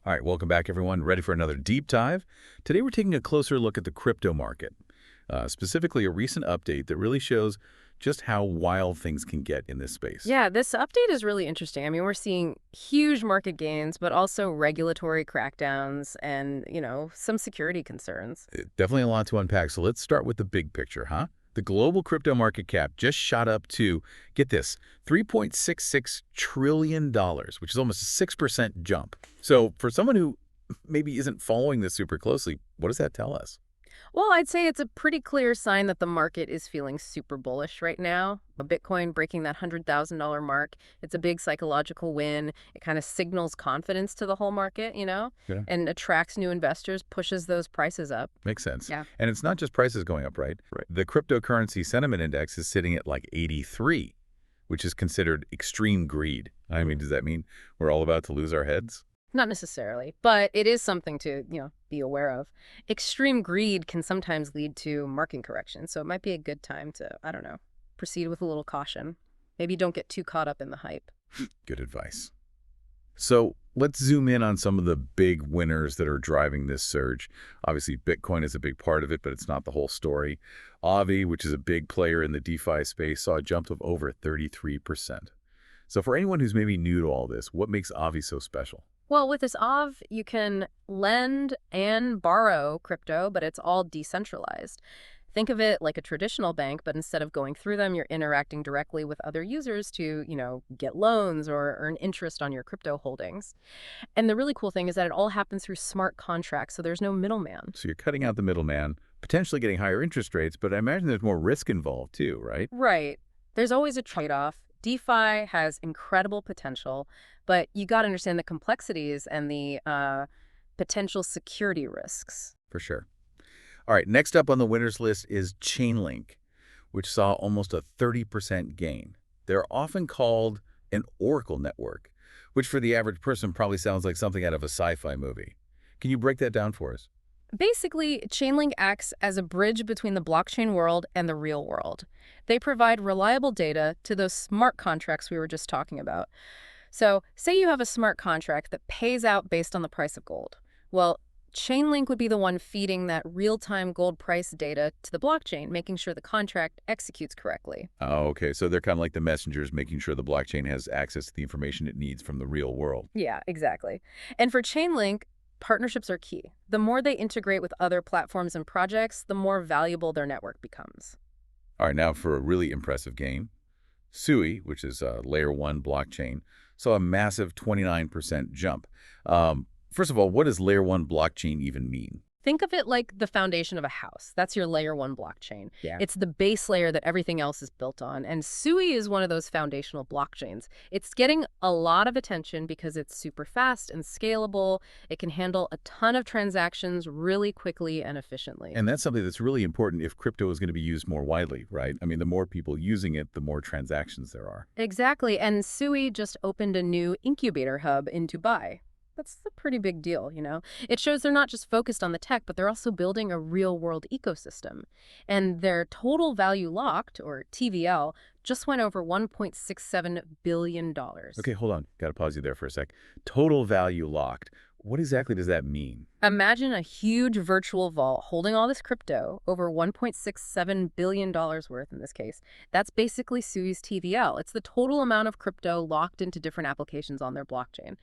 All right, welcome back, everyone. Ready for another deep dive? Today, we're taking a closer look at the crypto market, specifically a recent update that really shows just how wild things can get in this space. Yeah, this update is really interesting. I mean, we're seeing huge market gains, but also regulatory crackdowns and, some security concerns. Definitely a lot to unpack, so let's start with the big picture, huh? The global crypto market cap just shot up to, get this, $3.66 trillion, which is almost a 6% jump. So for someone who maybe isn't following this super closely, what does that tell us? Well, I'd say it's a pretty clear sign that the market is feeling super bullish right now. Bitcoin breaking that $100,000 mark, it's a big psychological win. It kind of signals confidence to the whole market, Yeah. and attracts new investors, pushes those prices up. Makes sense. Yeah. And it's not just prices going up, right? Right. The cryptocurrency sentiment index is sitting at like 83, which is considered extreme greed. I mean, does that mean we're all about to lose our heads? Not necessarily, but it is something to, be aware of. Extreme greed can sometimes lead to market correction, so it might be a good time to, I don't know, proceed with a little caution. Maybe don't get too caught up in the hype. Good advice. So let's zoom in on some of the big winners that are driving this surge. Obviously, Bitcoin is a big part of it, but it's not the whole story. Avi, which is a big player in the DeFi space, saw a jump of over 33%. So for anyone who's maybe new to all this, what makes Avi so special? Well, with this OV, you can lend and borrow crypto, but it's all decentralized. Think of it like a traditional bank, but instead of going through them, you're interacting directly with other users to, get loans or earn interest on your crypto holdings. And the really cool thing is that it all happens through smart contracts, so there's no middleman. So you're cutting out the middleman, potentially getting higher interest rates, but I imagine there's more risk involved too, right? Right. There's always a trade-off. DeFi has incredible potential, but you got to understand the complexities and the potential security risks. For sure. All right, next up on the winners list is Chainlink, which saw almost a 30% gain. They're often called an oracle network, which for the average person probably sounds like something out of a sci-fi movie. Can you break that down for us? Basically, Chainlink acts as a bridge between the blockchain world and the real world. They provide reliable data to those smart contracts we were just talking about. So, say you have a smart contract that pays out based on the price of gold. Well, Chainlink would be the one feeding that real-time gold price data to the blockchain, making sure the contract executes correctly. Oh, okay, so they're kind of like the messengers, making sure the blockchain has access to the information it needs from the real world. Yeah, exactly. And for Chainlink, partnerships are key. The more they integrate with other platforms and projects, the more valuable their network becomes. All right, now for a really impressive gain. Sui, which is a layer 1 blockchain, saw a massive 29% jump. First of all, what does layer 1 blockchain even mean? Think of it like the foundation of a house. That's your layer 1 blockchain. Yeah. It's the base layer that everything else is built on. And Sui is one of those foundational blockchains. It's getting a lot of attention because it's super fast and scalable. It can handle a ton of transactions really quickly and efficiently. And that's something that's really important if crypto is going to be used more widely, right? I mean, the more people using it, the more transactions there are. Exactly. And Sui just opened a new incubator hub in Dubai. That's a pretty big deal, It shows they're not just focused on the tech, but they're also building a real-world ecosystem. And their total value locked, or TVL, just went over $1.67 billion. Okay, hold on. Got to pause you there for a sec. Total value locked. What exactly does that mean? Imagine a huge virtual vault holding all this crypto, over $1.67 billion worth in this case. That's basically Sui's TVL. It's the total amount of crypto locked into different applications on their blockchain.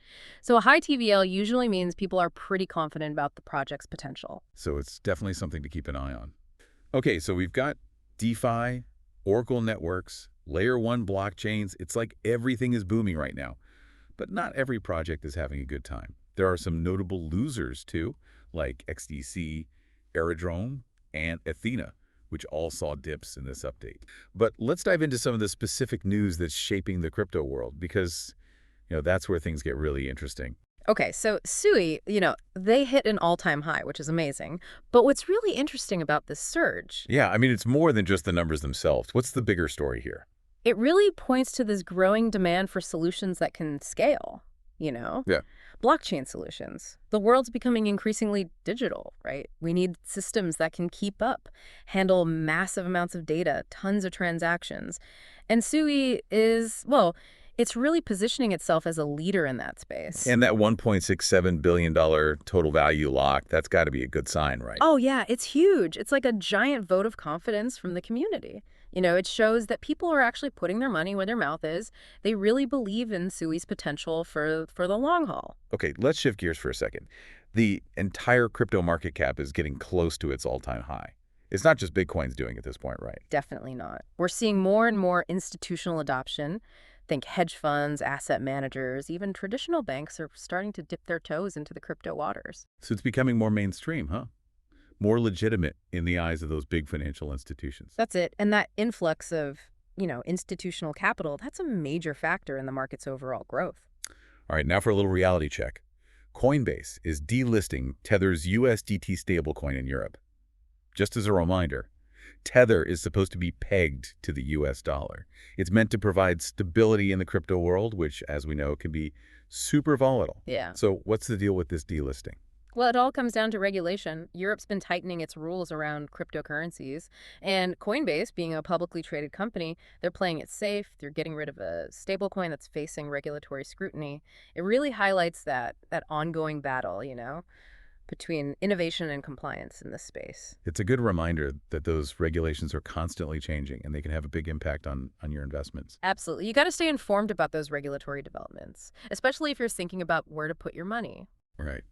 So a high TVL usually means people are pretty confident about the project's potential. So it's definitely something to keep an eye on. Okay, so we've got DeFi, Oracle networks, layer 1 blockchains. It's like everything is booming right now. But not every project is having a good time. There are some notable losers, too, like XDC, Aerodrome, and Athena, which all saw dips in this update. But let's dive into some of the specific news that's shaping the crypto world, because, that's where things get really interesting. Okay, so Sui, they hit an all-time high, which is amazing. But what's really interesting about this surge? Yeah, I mean, it's more than just the numbers themselves. What's the bigger story here? It really points to this growing demand for solutions that can scale, Yeah. Blockchain solutions. The world's becoming increasingly digital, right? We need systems that can keep up, handle massive amounts of data, tons of transactions. And Sui is, well, It's really positioning itself as a leader in that space. And that $1.67 billion total value lock, that's got to be a good sign, right? Oh, yeah, it's huge. It's like a giant vote of confidence from the community. It shows that people are actually putting their money where their mouth is. They really believe in Sui's potential for the long haul. Okay, let's shift gears for a second. The entire crypto market cap is getting close to its all-time high. It's not just Bitcoin's doing it at this point, right? Definitely not. We're seeing more and more institutional adoption. Think hedge funds, asset managers, even traditional banks are starting to dip their toes into the crypto waters. So it's becoming more mainstream, huh? More legitimate in the eyes of those big financial institutions. That's it. And that influx of, institutional capital, that's a major factor in the market's overall growth. All right, now for a little reality check. Coinbase is delisting Tether's USDT stablecoin in Europe. Just as a reminder, Tether is supposed to be pegged to the US dollar. It's meant to provide stability in the crypto world, which, as we know, can be super volatile. Yeah. So what's the deal with this delisting? Well, it all comes down to regulation. Europe's been tightening its rules around cryptocurrencies. And Coinbase, being a publicly traded company, they're playing it safe. They're getting rid of a stablecoin that's facing regulatory scrutiny. It really highlights that ongoing battle, between innovation and compliance in this space. It's a good reminder that those regulations are constantly changing and they can have a big impact on your investments. Absolutely. You got to stay informed about those regulatory developments, especially if you're thinking about where to put your money. Right.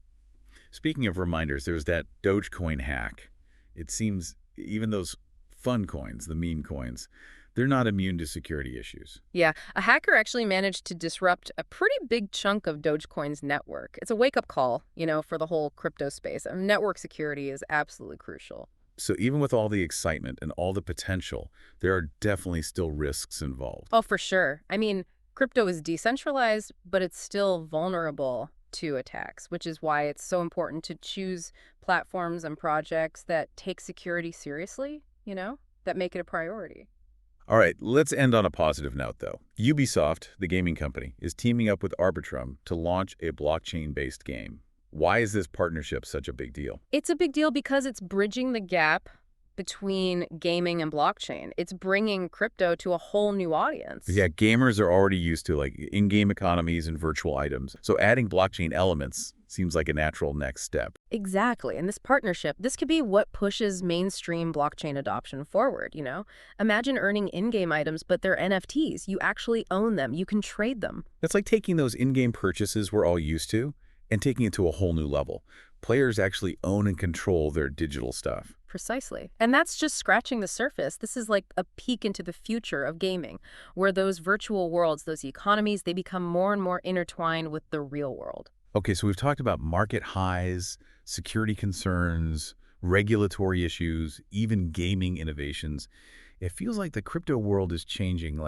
Speaking of reminders, there's that Dogecoin hack. It seems even those fun coins, the meme coins, they're not immune to security issues. Yeah, a hacker actually managed to disrupt a pretty big chunk of Dogecoin's network. It's a wake-up call, for the whole crypto space. Network security is absolutely crucial. So even with all the excitement and all the potential, there are definitely still risks involved. Oh, for sure. Crypto is decentralized, but it's still vulnerable to attacks, which is why it's so important to choose platforms and projects that take security seriously, that make it a priority. All right, let's end on a positive note, though. Ubisoft, the gaming company, is teaming up with Arbitrum to launch a blockchain-based game. Why is this partnership such a big deal? It's a big deal because it's bridging the gap between gaming and blockchain. It's bringing crypto to a whole new audience. Yeah, gamers are already used to in-game economies and virtual items. So adding blockchain elements seems like a natural next step. Exactly. And this partnership, this could be what pushes mainstream blockchain adoption forward, Imagine earning in-game items, but they're NFTs. You actually own them. You can trade them. It's like taking those in-game purchases we're all used to and taking it to a whole new level. Players actually own and control their digital stuff. Precisely. And that's just scratching the surface. This is like a peek into the future of gaming, where those virtual worlds, those economies, they become more and more intertwined with the real world. Okay, so we've talked about market highs, security concerns, regulatory issues, even gaming innovations. It feels like the crypto world is changing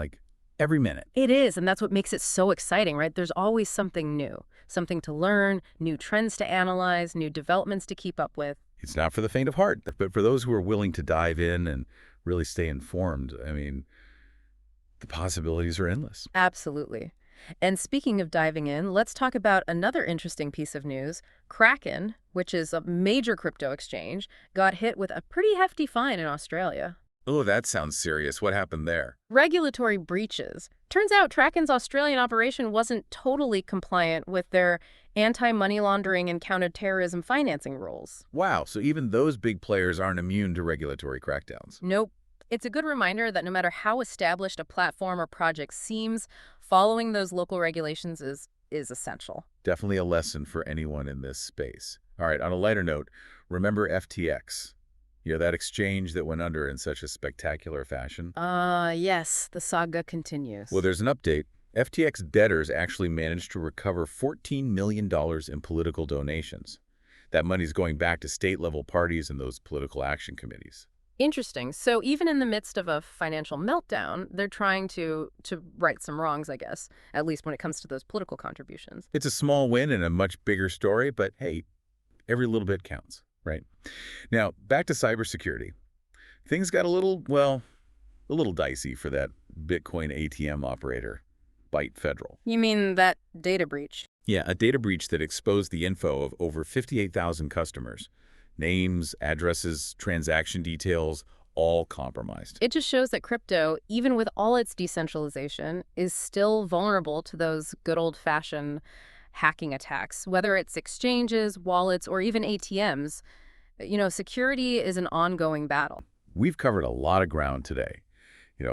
every minute. It is, and that's what makes it so exciting, right? There's always something new, something to learn, new trends to analyze, new developments to keep up with. It's not for the faint of heart, but for those who are willing to dive in and really stay informed, the possibilities are endless. Absolutely. And speaking of diving in, let's talk about another interesting piece of news. Kraken, which is a major crypto exchange, got hit with a pretty hefty fine in Australia. Oh, that sounds serious. What happened there? Regulatory breaches. Turns out Kraken's Australian operation wasn't totally compliant with their anti-money laundering and counter-terrorism financing rules. Wow, so even those big players aren't immune to regulatory crackdowns. Nope. It's a good reminder that no matter how established a platform or project seems, following those local regulations is essential. Definitely a lesson for anyone in this space. All right, on a lighter note, remember FTX? That exchange that went under in such a spectacular fashion? Yes, the saga continues. Well, there's an update. FTX debtors actually managed to recover $14 million in political donations. That money's going back to state-level parties and those political action committees. Interesting. So even in the midst of a financial meltdown, they're trying to right some wrongs, I guess, at least when it comes to those political contributions. It's a small win in a much bigger story, but hey, every little bit counts, right? Now, back to cybersecurity. Things got a little dicey for that Bitcoin ATM operator, Byte Federal. You mean that data breach? Yeah, a data breach that exposed the info of over 58,000 customers. Names, addresses, transaction details, all compromised. It just shows that crypto, even with all its decentralization, is still vulnerable to those good old-fashioned hacking attacks, whether it's exchanges, wallets, or even ATMs. Security is an ongoing battle. We've covered a lot of ground today.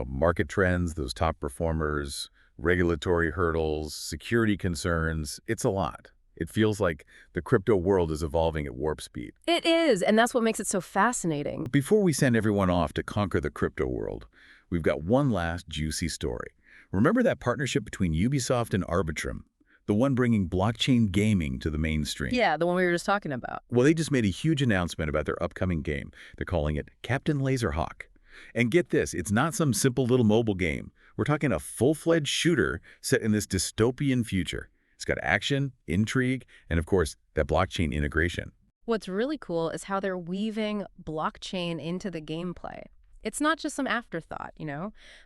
Market trends, those top performers, regulatory hurdles, security concerns. It's a lot. It feels like the crypto world is evolving at warp speed. It is, and that's what makes it so fascinating. Before we send everyone off to conquer the crypto world, we've got one last juicy story. Remember that partnership between Ubisoft and Arbitrum? The one bringing blockchain gaming to the mainstream. Yeah, the one we were just talking about. Well, they just made a huge announcement about their upcoming game. They're calling it Captain Laserhawk. And get this, it's not some simple little mobile game. We're talking a full-fledged shooter set in this dystopian future. It's got action, intrigue, and of course, that blockchain integration. What's really cool is how they're weaving blockchain into the gameplay. It's not just some afterthought.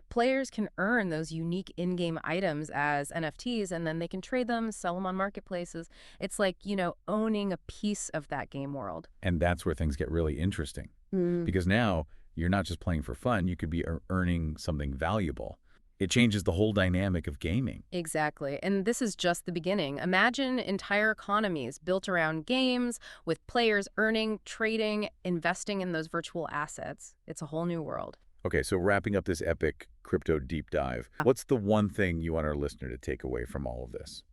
Players can earn those unique in-game items as NFTs, and then they can trade them, sell them on marketplaces. It's like, owning a piece of that game world. And that's where things get really interesting. Because now, you're not just playing for fun, you could be earning something valuable. It changes the whole dynamic of gaming. Exactly. And this is just the beginning. Imagine entire economies built around games with players earning, trading, investing in those virtual assets. It's a whole new world. Okay, so wrapping up this epic crypto deep dive, what's the one thing you want our listener to take away from all of this?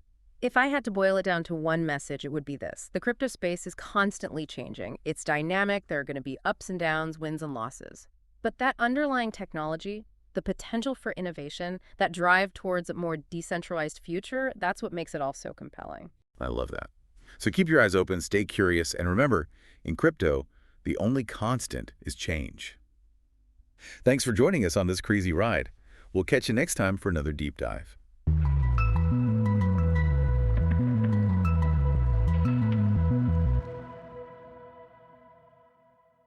If I had to boil it down to one message, it would be this. The crypto space is constantly changing. It's dynamic. There are going to be ups and downs, wins and losses. But that underlying technology, the potential for innovation, that drive towards a more decentralized future, that's what makes it all so compelling. I love that. So keep your eyes open, stay curious, and remember, in crypto, the only constant is change. Thanks for joining us on this crazy ride. We'll catch you next time for another deep dive.